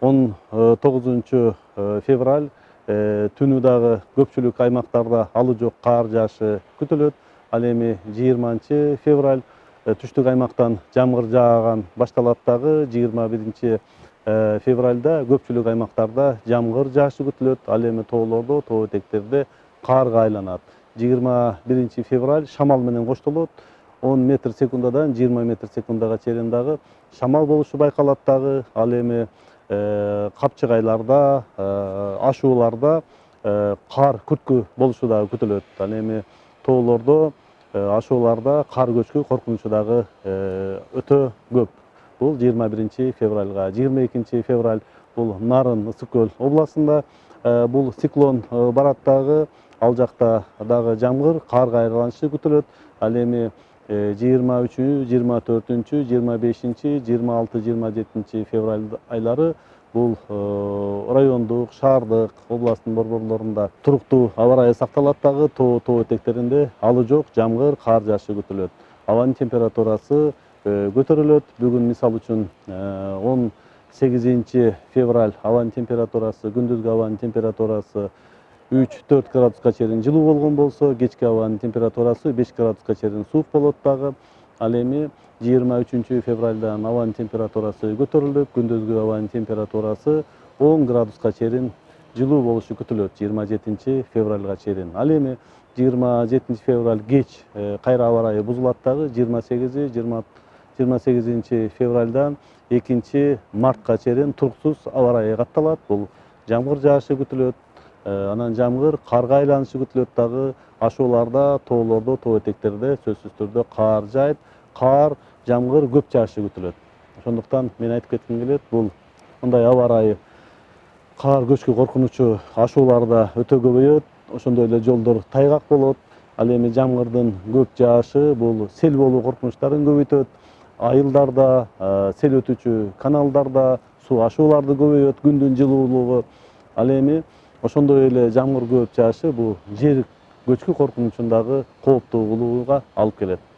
19 февраль түнү дагы көпчүлүк аймактарда алы жок кар жаашы күтүлөт. Ал эми 20 февраль түштүк аймактан жамгыр жааган башталат дагы. 21 февральда көпчүлүк аймактарда жамгыр жаашы күтүлөт. Ал эми тоолордо, тоо этектерде карга айланат. 21 февраль шамал менен коштолот. 10 метр секундадан 20 метр секундага чейин дагы шамал болушу байкалат дагы. Ал эми капчыгайларда, ашууларда кар күрткү болушу дагы күтүлөт. Ал эми тоолордо, ашууларда кар көчкү коркунучу дагы өтө көп. Бул 21 февральга. 22 февраль бул Нарын Ысык көл областында бул циклон барат дагы. Ал жакта дагы жамгыр, карга айланышы күтүлөт. Ал эми 23, 24, 25, 26, 27 февраль айлары бул райондук, шаардык, областтын борборлорунда туруктуу аба ырайы сакталат дагы. Тоо этектеринде алы жок жамгыр, кар жаашы күтүлөт. Абанын температурасы көтөрүлөт. Бүгүн мисалы үчүн 18 февраль абанын температурасы, күндүзгү абанын температурасы 3-4 градуска чейин жылуу болгон болсо, кечки абанын температурасы 5 градуска чейин суук болот дагы. Ал эми 23 февральдан абанын температурасы көтөрүлүп, күндүзгү абанын температурасы 10 градуска чейин жылуу болушу күтүлөт 27 февральга чейин. Ал эми 27 февраль кеч кайра аба ырайы бузулат дагы. 28 февральдан 2 мартка чейин туруксуз аба ырайы катталат. Бул жамгыр жаашы күтүлөт. Анан жамгыр, карга айланышы күтүлөт дагы. Ашууларда, тоолордо, тоо этектерде сөзсүз түрдө кар жаайт. Кар, жамгыр көп жаашы күтүлөт. Ошондуктан мен айтып кетким келет, бул мындай аба ырайы кар көчкү коркунучу ашууларда өтө көбөйөт. Ошондой эле жолдор тайгак болот. Ал эми жамгырдын көп жаашы бул сел болуу коркунучтарын көбөйтөт. Айылдарда, сел өтүүчү каналдарда суу ашууларды көбөйөт, күндүн жылуулугу. Ал эми ошондой эле жамгыр көп жаашы бул жер көчкү коркунучун дагы кооптуулугуга алып келет.